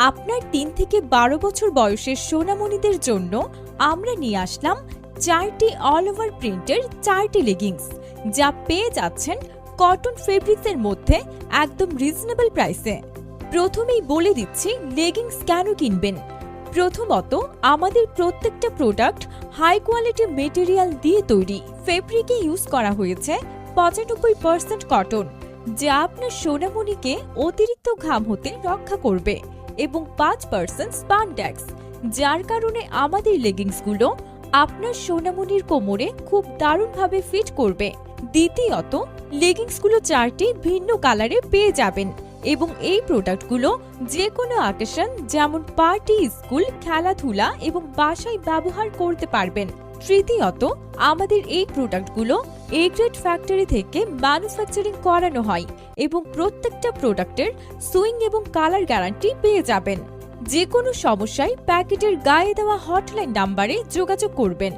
আপনার ৩ থেকে ১২ বছর বয়সের সোনামণিদের জন্য আমরা নিয়ে আসলাম ৪টি অল ওভার প্রিন্টের ৪টি লেগিংস, যা পেয়ে যাচ্ছেন কটন ফেব্রিক্সের মধ্যে একদম রিজনেবল প্রাইসে। প্রথমেই বলে দিচ্ছি লেগিংস কেন কিনবেন। প্রথমত, আমাদের প্রত্যেকটা প্রোডাক্ট হাই কোয়ালিটি মেটেরিয়াল দিয়ে তৈরি। ফেব্রিকে ইউজ করা হয়েছে ৯৫% কটন, যা আপনার সোনামণিকে অতিরিক্ত ঘাম হতে রক্ষা করবে, এবং ৫% স্পানডেক্স, যার কারণে আমাদের লেগিংসগুলো আপনার সোনামণির কোমরে খুব দারুণভাবে ফিট করবে। দ্বিতীয়ত, লেগিংসগুলো ৪টি ভিন্ন কালারে পেয়ে যাবেন এবং এই প্রোডাক্টগুলো যে কোনো অকেশন যেমন পার্টি, স্কুল, খেলাধুলা এবং বাসায় ব্যবহার করতে পারবেন। তৃতীয়ত, আমাদের এই প্রোডাক্টগুলো এ গ্রেড ফ্যাক্টরি থেকে ম্যানুফ্যাকচারিং করানো হয় এবং প্রত্যেকটা প্রোডাক্টের সুইং এবং কালার গ্যারান্টি পেয়ে যাবেন। যে কোনো সমস্যায় প্যাকেটের গায়ে দেওয়া হটলাইন নাম্বারে যোগাযোগ করবেন।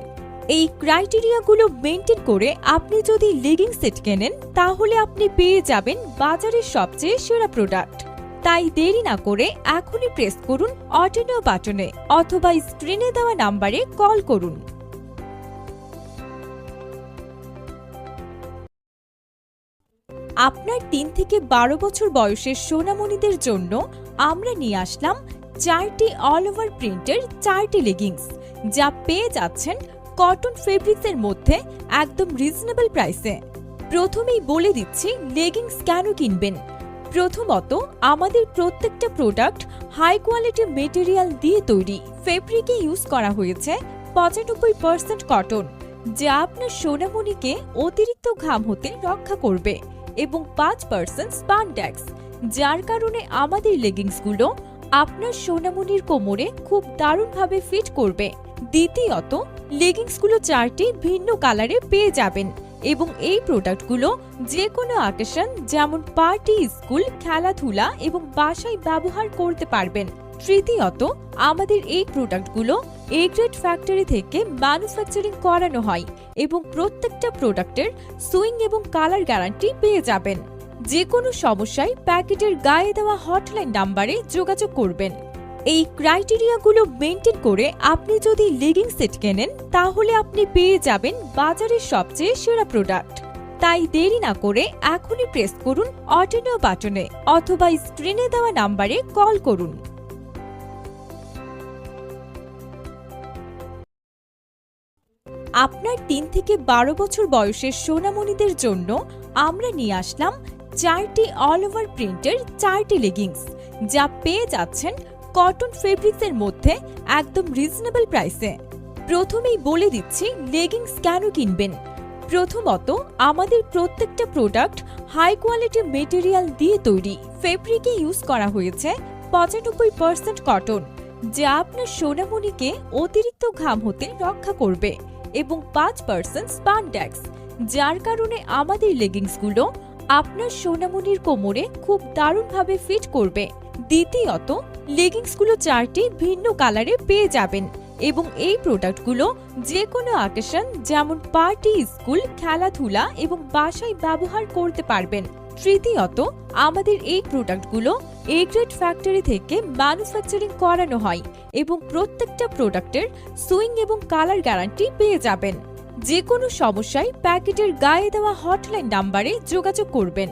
এই ক্রাইটেরিয়াগুলো মেনটেন করে আপনি যদি লেগিংস সেট কেনেন, তাহলে আপনি পেয়ে যাবেন বাজারের সবচেয়ে সেরা প্রোডাক্ট। তাই দেরি না করে এখনই প্রেস করুন অর্ডার নাও বাটনে অথবা স্ক্রিনে দেওয়া নাম্বারে কল করুন। আপনার ৩ থেকে ১২ বছর বয়সের সোনামণিদের জন্য আমরা নিয়ে আসলাম ৪টি অল ওভার প্রিন্টের ৪টি লেগিংস, যা পেয়ে যাচ্ছেন কটন ফেব্রিক্সের মধ্যে একদম রিজনেবল প্রাইসে। প্রথমেই বলে দিচ্ছি লেগিংস কেন কিনবেন। প্রথমত, আমাদের প্রত্যেকটা প্রোডাক্ট হাই কোয়ালিটি মেটেরিয়াল দিয়ে তৈরি। ফেব্রিকে ইউজ করা হয়েছে ৯৫% কটন, যা আপনার সোনামণিকে অতিরিক্ত ঘাম হতে রক্ষা করবে, এবং ৫% স্পানডেক্স, যার কারণে আমাদের লেগিংসগুলো আপনার সোনামণির কোমরে খুব দারুণভাবে ফিট করবে। দ্বিতীয়ত, লেগিংসগুলো ৪টি ভিন্ন কালারে পেয়ে যাবেন এবং এই প্রোডাক্টগুলো যে কোনো অকেশন যেমন পার্টি, স্কুল, খেলাধুলা এবং বাসায় ব্যবহার করতে পারবেন। তৃতীয়ত, আমাদের এই প্রোডাক্টগুলো এ গ্রেড ফ্যাক্টরি থেকে ম্যানুফ্যাকচারিং করানো হয় এবং প্রত্যেকটা প্রোডাক্টের সুইং এবং কালার গ্যারান্টি পেয়ে যাবেন। যে কোনো সমস্যায় প্যাকেটের গায়ে দেওয়া হটলাইন নাম্বারে যোগাযোগ করবেন। এই ক্রাইটেরিয়াগুলো মেনটেন করে আপনি যদি লেগিংস সেট কেনেন, তাহলে আপনি পেয়ে যাবেন বাজারের সবচেয়ে সেরা প্রোডাক্ট। তাই দেরি না করে এখনই প্রেস করুন অর্ডার নাও বাটনে অথবা স্ক্রিনে দেওয়া নাম্বারে কল করুন। আপনার ৩ থেকে ১২ বছর বয়সের সোনামণিদের জন্য আমরা নিয়ে আসলাম ৪টি অল ওভার প্রিন্টের ৪টি লেগিংস, যা পেয়ে যাচ্ছেন কটন ফেব্রিক্সের মধ্যে একদম রিজনেবল প্রাইসে। প্রথমেই বলে দিচ্ছি লেগিংস কেন কিনবেন। প্রথমত, আমাদের প্রত্যেকটা প্রোডাক্ট হাই কোয়ালিটি মেটেরিয়াল দিয়ে তৈরি। ফেব্রিকে ইউজ করা হয়েছে ৯৫% কটন, যা আপনার সোনামণিকে অতিরিক্ত ঘাম হতে রক্ষা করবে, এবং ৫% স্পানডেক্স, যার কারণে আমাদের লেগিংসগুলো আপনার সোনামণির কোমরে খুব দারুণভাবে ফিট করবে। দ্বিতীয়ত, লেগিংসগুলো ৪টি ভিন্ন কালারে পেয়ে যাবেন এবং এই প্রোডাক্টগুলো যে কোনো অকেশন যেমন পার্টি, স্কুল, খেলাধুলা এবং বাসায় ব্যবহার করতে পারবেন। তৃতীয়ত, আমাদের এই প্রোডাক্টগুলো এ গ্রেড ফ্যাক্টরি থেকে ম্যানুফ্যাকচারিং করানো হয় এবং প্রত্যেকটা প্রোডাক্টের সুইং এবং কালার গ্যারান্টি পেয়ে যাবেন। যে কোনো সমস্যায় প্যাকেটের গায়ে দেওয়া হটলাইন নাম্বারে যোগাযোগ করবেন।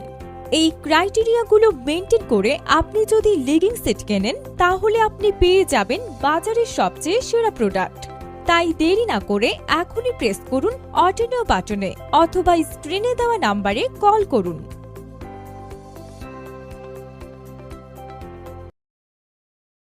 এই ক্রাইটেরিয়াগুলো মেনটেন করে আপনি যদি লেগিংস সেট কেনেন, তাহলে আপনি পেয়ে যাবেন বাজারের সবচেয়ে সেরা প্রোডাক্ট। তাই দেরি না করে এখনই প্রেস করুন অর্ডার নাও বাটনে অথবা স্ক্রিনে দেওয়া নাম্বারে কল করুন।